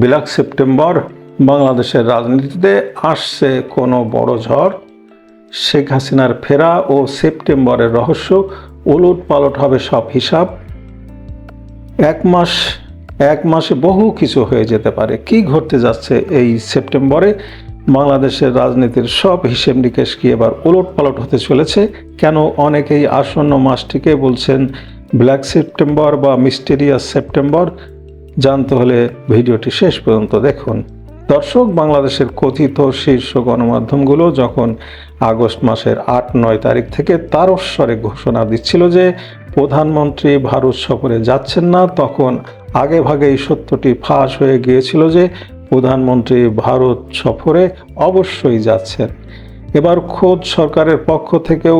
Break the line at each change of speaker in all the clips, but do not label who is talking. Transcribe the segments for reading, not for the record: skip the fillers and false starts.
Black September, বাংলাদেশের রাজনীতিতে আসছে কোনো বড় ঝড়। শেখ হাসিনার ফেরা ও সেপ্টেম্বরের রহস্য, ওলট পালট হবে সব হিসাব। এক মাসে বহু কিছু হয়ে যেতে পারে। কি ঘটতে যাচ্ছে এই সেপ্টেম্বরে? বাংলাদেশের রাজনীতির সব হিসেব নিকেশ কি এবার ওলট পালট হতে চলেছে? কেন অনেকেই আসন্ন মাসটিকে বলছেন ব্ল্যাক সেপ্টেম্বর বা মিস্টেরিয়াস সেপ্টেম্বর? জানতে হলে ভিডিওটি শেষ পর্যন্ত দেখুন। দর্শক, বাংলাদেশের কথিত শীর্ষ গণমাধ্যমগুলো যখন আগস্ট মাসের ৮-৯ তারিখ থেকে তারস্বরে ঘোষণা দিচ্ছিল যে প্রধানমন্ত্রী ভারত সফরে যাচ্ছেন না, তখন আগে ভাগে এই সত্যটি ফাঁস হয়ে গিয়েছিল যে প্রধানমন্ত্রী ভারত সফরে অবশ্যই যাচ্ছেন। এবার খোদ সরকারের পক্ষ থেকেও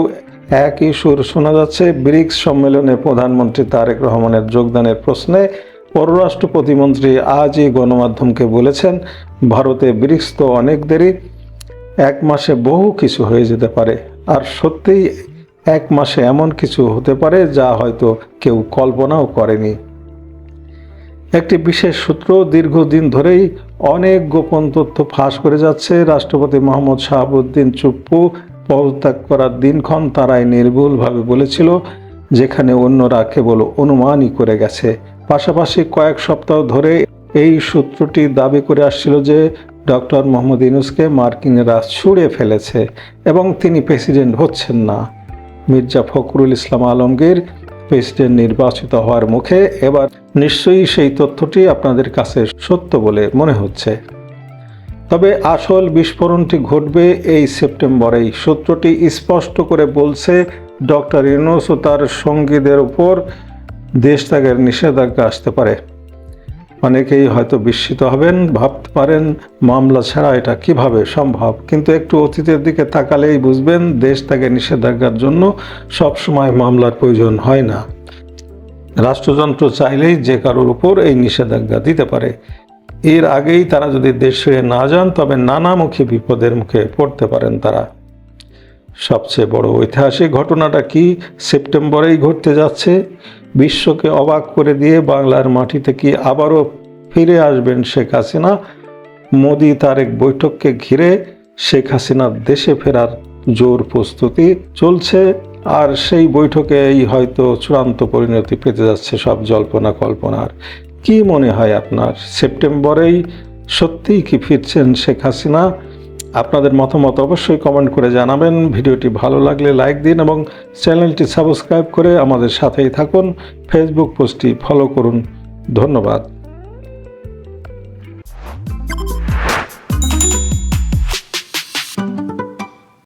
একই সুর শোনা যাচ্ছে। ব্রিক্স সম্মেলনে প্রধানমন্ত্রী তারেক রহমানের যোগদানের প্রশ্নে পররাষ্ট্র প্রতিমন্ত্রী আজই গণমাধ্যমকে বলেছেন, ভারতে ব্রিক্স তো অনেক দেরি, 1 মাসে বহু কিছু হয়ে যেতে পারে। আর সত্যিই 1 মাসে এমন কিছু হতে পারে যা হয়তো কেউ কল্পনাও করেনি। একটি বিশেষ সূত্র দীর্ঘদিন ধরেই অনেক গোপন তথ্য ফাঁস করে যাচ্ছে। রাষ্ট্রপতি মোহাম্মদ শাহাবুদ্দিন চুপ্পু পদত্যাগ করার দিনক্ষণ তারাই নির্ভুলভাবে বলেছিল, যেখানে অন্যরা কেবল অনুমানই করে গেছে। পাশাপাশি কয়েক সপ্তাহ ধরে এই সূত্রটি দাবি করে আসছিল যে ডক্টর মোহাম্মদ ইউনূসকে মার্কিনরা ছুঁড়ে ফেলেছে এবং তিনি প্রেসিডেন্ট হচ্ছেন না। মির্জা ফখরুল ইসলাম আলমগীর প্রেসিডেন্ট নির্বাচিত হওয়ার মুখে এবার নিশ্চয়ই সেই তথ্যটি আপনাদের কাছে সত্য বলে মনে হচ্ছে। তবে আসল বিস্ফোরণটি ঘটবে এই সেপ্টেম্বরেই। সূত্রটি স্পষ্ট করে বলছে, ডক্টর ইউনূস ও তার সঙ্গীদের উপর দেশ ত্যাগের নিষেধাজ্ঞা আসতে পারে। অনেকেই হয়তো বিস্মিত হবেন, ভাবতে পারেন মামলা ছাড়া এটা কিভাবে সম্ভব। কিন্তু একটু অতীতের দিকে তাকালেই বুঝবেন, দেশ ত্যাগের নিষেধাজ্ঞার জন্য সবসময় মামলার প্রয়োজন হয় না। রাষ্ট্রযন্ত্র চাইলেই যে কারোর উপর এই নিষেধাজ্ঞা দিতে পারে। এর আগেই তারা যদি দেশ ছেড়ে না যান, তবে নানামুখী বিপদের মুখে পড়তে পারেন তারা। সবচেয়ে বড় ঐতিহাসিক ঘটনাটা কি সেপ্টেম্বরেই ঘটতে যাচ্ছে? বিশ্বকে অবাক করে দিয়ে বাংলার মাটিতে কি আবারও ফিরে আসবেন শেখ হাসিনা? মোদি তারেক বৈঠককে ঘিরে শেখ হাসিনার দেশে ফেরার জোর প্রস্তুতি চলছে, আর সেই বৈঠকেই হয়তো চূড়ান্ত পরিণতি পেতে যাচ্ছে সব জল্পনা কল্পনার। কি মনে হয় আপনার? সেপ্টেম্বরেই সত্যিই কি ফিরছেন শেখ হাসিনা? আপনাদের মতামত অবশ্যই কমেন্ট করে জানাবেন। ভিডিওটি ভালো লাগলে লাইক দিন এবং চ্যানেলটি সাবস্ক্রাইব করে আমাদের সাথেই থাকুন। ফেসবুক পেজটি ফলো করুন। ধন্যবাদ।